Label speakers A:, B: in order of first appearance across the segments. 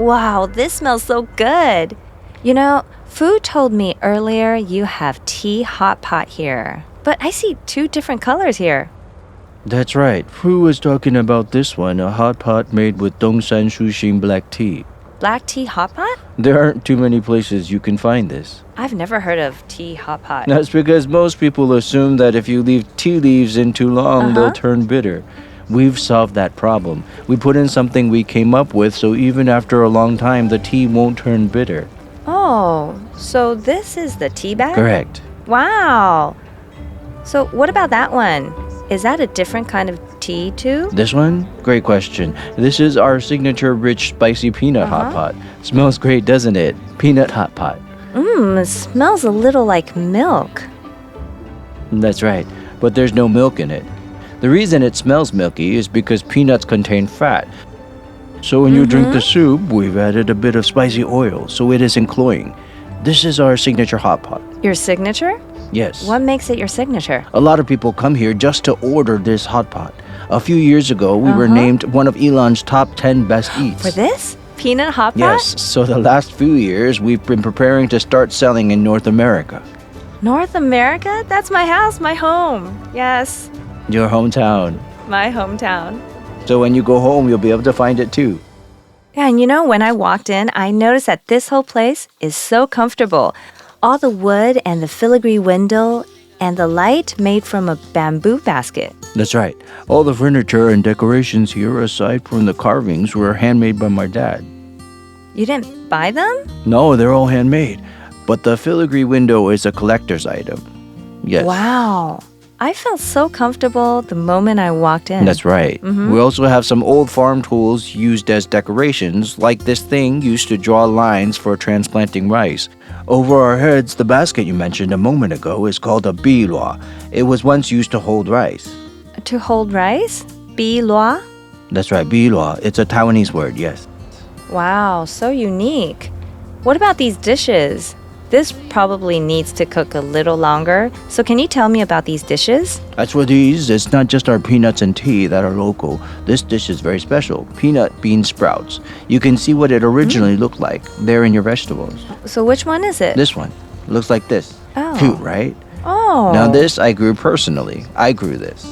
A: Wow, this smells so good. You know, Fu told me earlier you have tea hot pot here. But I see two different colors here.
B: That's right. Fu was talking about this one, a hot pot made with Dongshan Shuxing black tea.
A: Black tea hot pot?
B: There aren't too many places you can find this.
A: I've never heard of tea hot pot.
B: That's because most people assume that if you leave tea leaves in too long, they'll turn bitter. We've solved that problem. We put in something we came up with, so even after a long time, the tea won't turn bitter.
A: Oh, so this is the tea bag?
B: Correct.
A: Wow. So what about that one? Is that a different kind of tea too?
B: This one? Great question. This is our signature rich spicy peanut hot pot. Smells great, doesn't it? Peanut hot pot.
A: It smells a little like milk.
B: That's right, but there's no milk in it. The reason it smells milky is because peanuts contain fat. So when you drink the soup, we've added a bit of spicy oil, so it isn't cloying. This is our signature hot pot.
A: Your signature?
B: Yes.
A: What makes it your signature?
B: A lot of people come here just to order this hot pot. A few years ago, we were named one of Yilan's top 10 best eats.
A: For this? Peanut hot pot?
B: Yes, so the last few years, we've been preparing to start selling in North America.
A: North America? That's my house, my home. Yes,
B: Your hometown.
A: my hometown.
B: So when you go home, you'll be able to find it too.
A: Yeah, and you know, when I walked in, I noticed that this whole place is so comfortable. All the wood and the filigree window and the light made from a bamboo basket.
B: That's right. All the furniture and decorations here, aside from the carvings, were handmade by my dad.
A: You didn't buy them?
B: No, they're all handmade. But the filigree window is a collector's item. Yes.
A: Wow. I felt so comfortable the moment I walked in.
B: That's right. We also have some old farm tools used as decorations, like this thing used to draw lines for transplanting rice. Over our heads, the basket you mentioned a moment ago is called a bilua. It was once used to hold rice.
A: To hold rice? Bilua?
B: That's right, bilua. It's a Taiwanese word, yes.
A: Wow, so unique. What about these dishes? This probably needs to cook a little longer. So can you tell me about these dishes?
B: As for these, it's not just our peanuts and tea that are local. This dish is very special. Peanut bean sprouts. You can see what it originally looked like. They're in your vegetables.
A: So which one is it?
B: This one looks like this.
A: Oh.
B: Cute, right?
A: Oh.
B: Now this I grew personally. I grew this.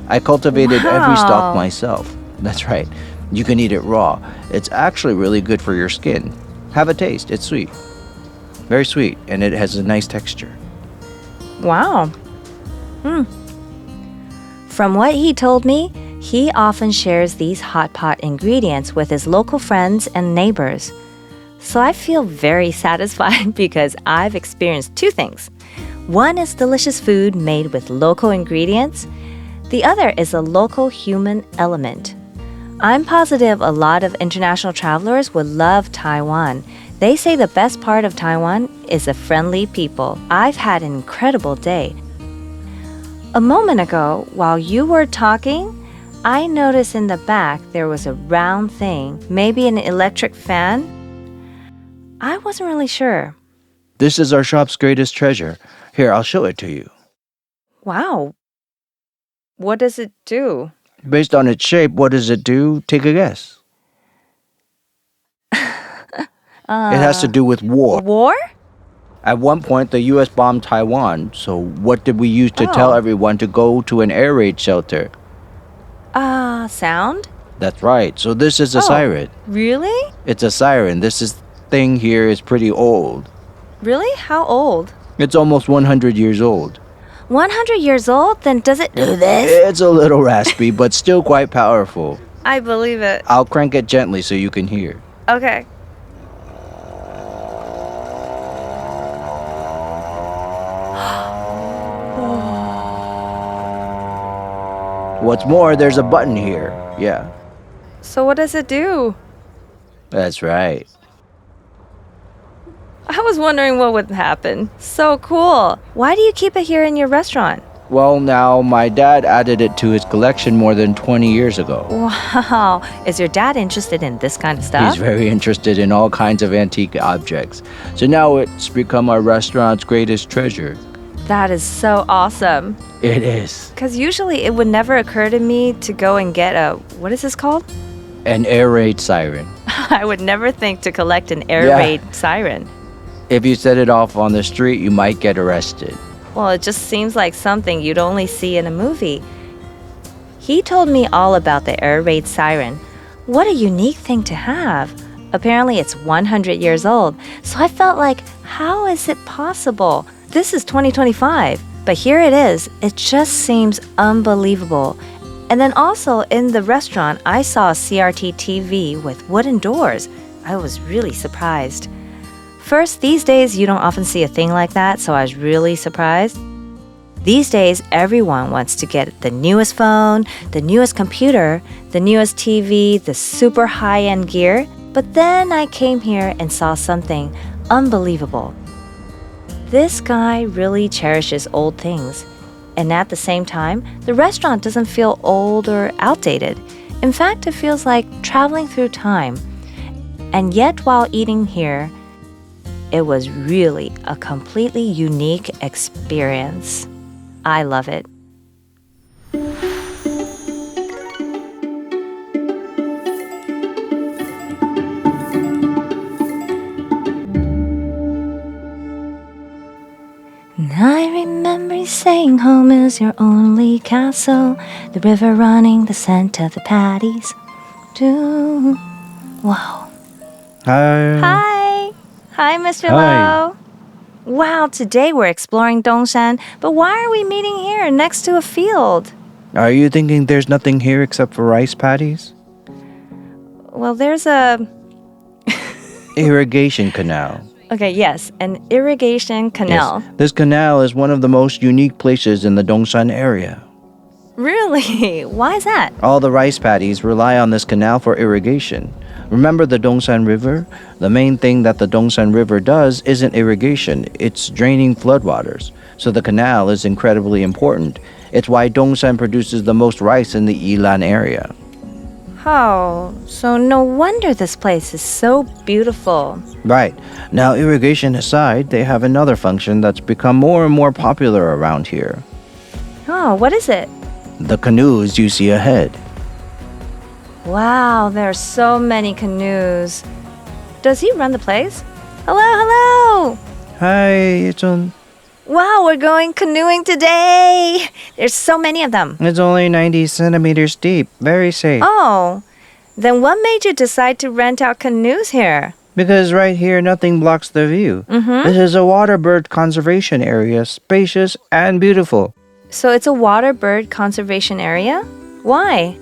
B: I cultivated every stalk myself. That's right. You can eat it raw. It's actually really good for your skin. Have a taste. It's sweet. Very sweet, and it has a nice texture.
A: Wow. From what he told me, he often shares these hot pot ingredients with his local friends and neighbors. So I feel very satisfied because I've experienced two things. One is delicious food made with local ingredients. The other is a local human element. I'm positive a lot of international travelers would love Taiwan. They say the best part of Taiwan is the friendly people. I've had an incredible day. A moment ago, while you were talking, I noticed in the back there was a round thing, maybe an electric fan. I wasn't really sure.
B: This is our shop's greatest treasure. Here, I'll show it to you.
A: Wow. What does it do?
B: Based on its shape, what does it do? Take a guess. It has to do with war.
A: War?
B: At one point, the U.S. bombed Taiwan. So what did we use to tell everyone to go to an air raid shelter?
A: Sound?
B: That's right. So this is a siren.
A: Really?
B: It's a siren. Thing here is pretty old.
A: Really? How old?
B: It's almost 100 years old.
A: 100 years old? Then does it do this?
B: It's a little raspy, but still quite powerful.
A: I believe it.
B: I'll crank it gently so you can hear.
A: Okay.
B: What's more, there's a button here. Yeah,
A: So what does it do?
B: that's right.
A: I was wondering what would happen. So cool. Why do you keep it here in your restaurant?
B: Well, now, my dad added it to his collection more than 20 years ago.
A: Wow. Is your dad interested in this kind of stuff?
B: He's very interested in all kinds of antique objects. So now it's become our restaurant's greatest treasure.
A: That is so awesome.
B: It is.
A: Because usually it would never occur to me to go and get what is this called?
B: An air raid siren.
A: I would never think to collect an air
B: Yeah.
A: raid siren.
B: If you set it off on the street, you might get arrested.
A: Well, it just seems like something you'd only see in a movie. He told me all about the air raid siren. What a unique thing to have. Apparently, it's 100 years old. So I felt like, how is it possible? This is 2025, but here it is. It just seems unbelievable. And then also in the restaurant, I saw a CRT TV with wooden doors. I was really surprised. First, these days you don't often see a thing like that, so I was really surprised. These days, everyone wants to get the newest phone, the newest computer, the newest TV, the super high-end gear. But then I came here and saw something unbelievable. This guy really cherishes old things. And at the same time, the restaurant doesn't feel old or outdated. In fact, it feels like traveling through time. And yet, while eating here, it was really a completely unique experience. I love it. I remember you saying home is your only castle, the river running the scent of the patties. Wow. Hi. Hi, Mr.
B: Hi.
A: Lau. Wow, today we're exploring Dongshan, but why are we meeting here next to a field?
B: Are you thinking there's nothing here except for rice paddies?
A: Well, there's a...
B: Irrigation canal.
A: Okay, yes, an irrigation canal.
B: Yes. This canal is one of the most unique places in the Dongshan area.
A: Really? Why is that?
B: All the rice paddies rely on this canal for irrigation. Remember the Dongshan River? The main thing that the Dongshan River does isn't irrigation, it's draining floodwaters. So the canal is incredibly important. It's why Dongshan produces the most rice in the Yilan area.
A: Oh, so no wonder this place is so beautiful.
B: Right. Now, irrigation aside, they have another function that's become more and more popular around here.
A: Oh, what is it?
B: The canoes you see ahead.
A: Wow, there are so many canoes. Does he run the place? Hello.
B: Hi, it's
A: Wow, we're going canoeing today. There's so many of them.
B: only 90 centimeters deep. Very safe.
A: Oh, then what made you decide to rent out canoes here?
B: Because right here, nothing blocks the view. This is a water bird conservation area, spacious and beautiful.
A: So it's a water bird conservation area? Why?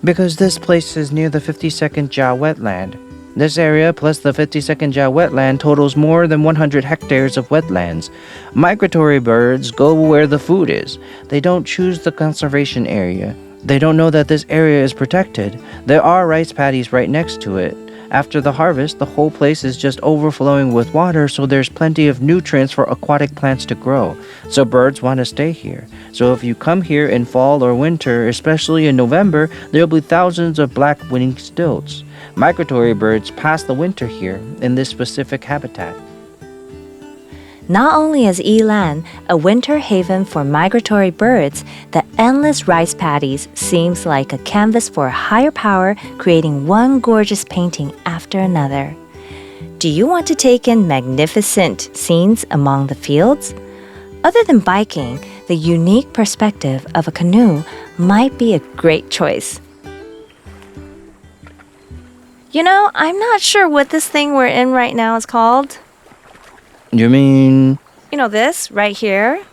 B: Because this place is near the 52nd Jia wetland. This area plus the 52nd Jia wetland totals more than 100 hectares of wetlands. Migratory birds go where the food is. They don't choose the conservation area. They don't know that this area is protected. There are rice paddies right next to it. After the harvest, the whole place is just overflowing with water, so there's plenty of nutrients for aquatic plants to grow. So birds want to stay here. So if you come here in fall or winter, especially in November, there'll be thousands of black-winged stilts. Migratory birds pass the winter here in this specific habitat.
A: Not only is Yilan a winter haven for migratory birds, the endless rice paddies seems like a canvas for a higher power, creating one gorgeous painting after another. Do you want to take in magnificent scenes among the fields? Other than biking, the unique perspective of a canoe might be a great choice. You know, I'm not sure what this thing we're in right now is called.
B: You mean
A: You know this right here?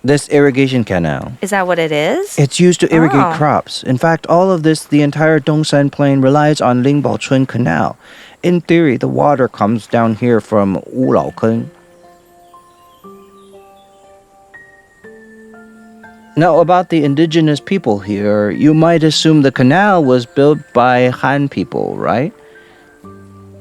B: this irrigation canal?
A: Is that what it is?
B: It's used to irrigate
A: Oh.
B: crops. In fact, all of this, the entire Dongshan Plain relies on Lingbaochun Canal. In theory, the water comes down here from Wulaokeng. Now, about the indigenous people here, you might assume the canal was built by Han people, right?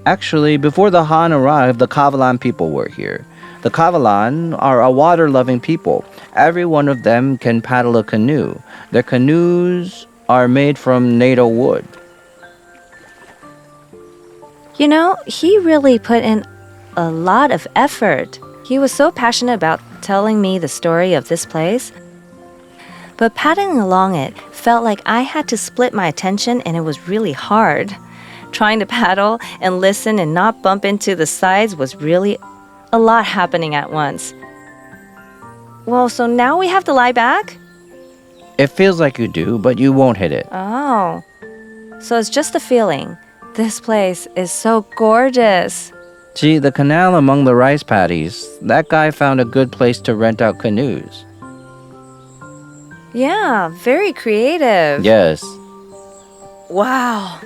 B: Actually, before the Han arrived, the Kavalan people were here. The Kavalan are a water-loving people. Every one of them can paddle a canoe. Their canoes are made from nato wood.
A: You know, he really put in a lot of effort. He was so passionate about telling me the story of this place. But paddling along it felt like I had to split my attention and it was really hard. Trying to paddle and listen and not bump into the sides was really a lot happening at once. Well, so now we have to lie back?
B: It feels like you do, but you won't hit it.
A: Oh, so it's just a feeling. This place is so gorgeous.
B: See, the canal among the rice paddies, that guy found a good place to rent out canoes.
A: Yeah, very creative.
B: Yes.
A: Wow.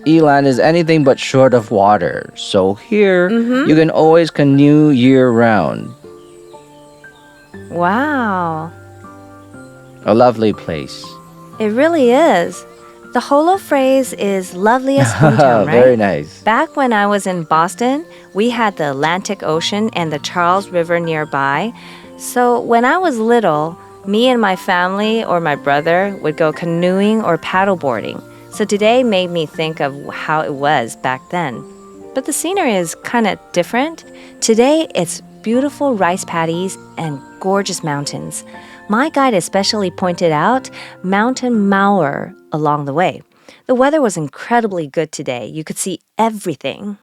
B: Yilan is anything but short of water, so here you can always canoe year-round.
A: Wow.
B: A lovely place.
A: It really is. The holo phrase is loveliest hometown, right?
B: Very nice.
A: Back when I was in Boston, we had the Atlantic Ocean and the Charles River nearby. So when I was little, me and my family or my brother would go canoeing or paddleboarding. So today made me think of how it was back then. But the scenery is kind of different. Today, it's beautiful rice paddies and gorgeous mountains. My guide especially pointed out Mountain Mauer along the way. The weather was incredibly good today. You could see everything.